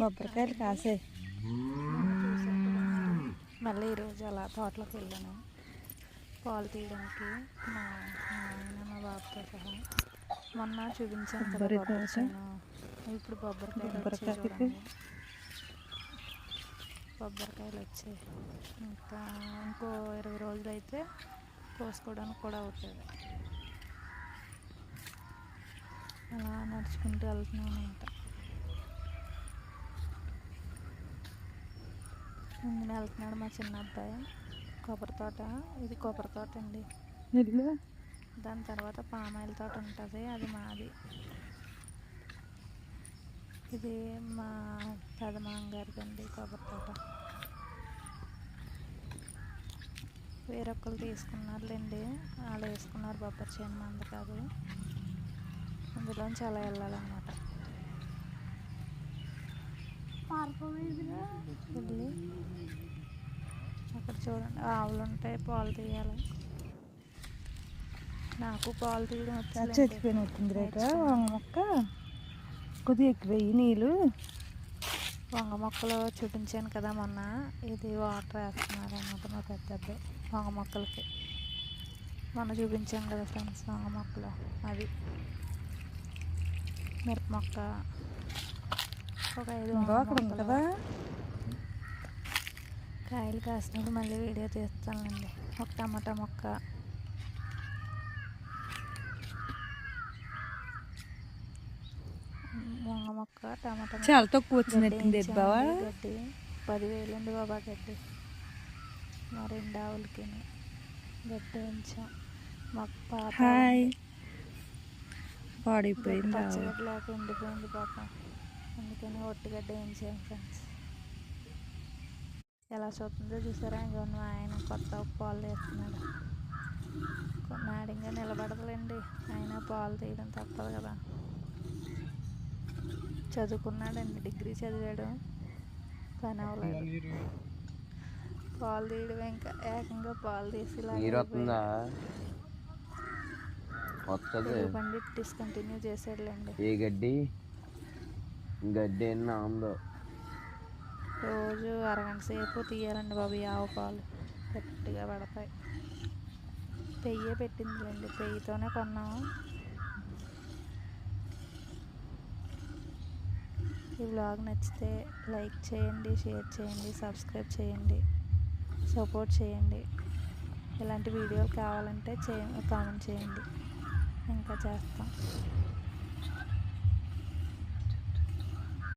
బొబ్బరికాయలు కాసే. మళ్ళీ ఈరోజు అలా తోటలోకి వెళ్ళాను పాలు తీయడానికి మా ఆయన మా బాబుతో సహా. మొన్న చూపించాను కదా బొబ్బరికాయను, ఇప్పుడు బొబ్బరికాయలు వచ్చాయి చూడండి. బొబ్బరికాయలు వచ్చాయి, ఇంకా ఇంకో 20 రోజులు అయితే కోసుకోవడానికి కూడా అవుతుంది. అలా నడుచుకుంటూ వెళ్తున్నాను అంట. ముందున వెళ్తున్నాడు మా చిన్న అబ్బాయి. కొబ్బరి తోట, ఇది కొబ్బరి తోట అండి. దాని తర్వాత పామాయిల్ తోట ఉంటుంది, అది మాది. ఇది మా పెదమాంగారిది అండి కొబ్బరి తోట. వేరొకరు తీసుకున్నారులేండి, వాళ్ళు వేసుకున్నారు బొబ్బరి చేను, మంది కాదు. అందులోంచి అలా వెళ్ళాలన్నమాట. వెళ్ళి అక్కడ చూడండి ఆవులు ఉంటాయి, పాలు తీయాలి. నాకు పాలు తీయడం చచ్చిపోయినట్టుంది రేట. వంగ మొక్క కొద్దిగా ఎక్కువ నీళ్ళు. వంగ మొక్కలు చూపించాను కదా మొన్న, ఇది వాటర్ వేస్తున్నారు అన్నమాట మా పెద్ద అబ్బాయి వంగ మొక్కలకి. మొన్న చూపించాను కదా ఫ్రెండ్స్ వంగ మొక్కలు, అవి మిరప మొక్క, ఒక 5 మొక్కలు కదా. కాయలు కాసినప్పుడు మళ్ళీ వీడియో తీస్తానండి. ఒక టమాటా మొక్క, వంగ మొక్క, టమాటా మొక్క. చాలా తక్కువ వచ్చినట్టుంది బావా. గడ్డి 10,000 అండి బాబా గడ్డి. మా 2 ఆవులకి గడ్డి వేయించాం. మాకు పాత పాడైపోయింది, పచ్చగడ్డి లేక ఎండిపోయింది పాపం, అందుకని ఒట్టిగడ్డ వేయించాం ఫ్రెండ్స్. ఎలా చూస్తుందో చూసారా. ఇంకొన్ని ఆయన కొత్త పాలు తీస్తున్నాడు. నాడింగా నిలబడదులేండి, ఆయన పాలు తీయడం తప్పదు కదా. చదువుకున్నాడండి, డిగ్రీ చదివాడు, పని అవ్వలేదు. పాలు తీయడం ఇంకా ఏకంగా పాలు తీసి బండి డిస్కంటిన్యూ చేసాడులేండి. ఏ గడ్డి ఉందో రోజు అరగంట సేపు తీయాలండి బాబు. ఆవు పాలు గట్టిగా పడతాయి. పెయ్యే పెట్టిందిలేండి, పెయ్యితోనే కొన్నాము. ఈ వ్లాగ్ నచ్చితే లైక్ చేయండి, షేర్ చేయండి, సబ్స్క్రైబ్ చేయండి, సపోర్ట్ చేయండి. ఇలాంటి వీడియోలు కావాలంటే కామెంట్ చేయండి, ఇంకా చేస్తాం.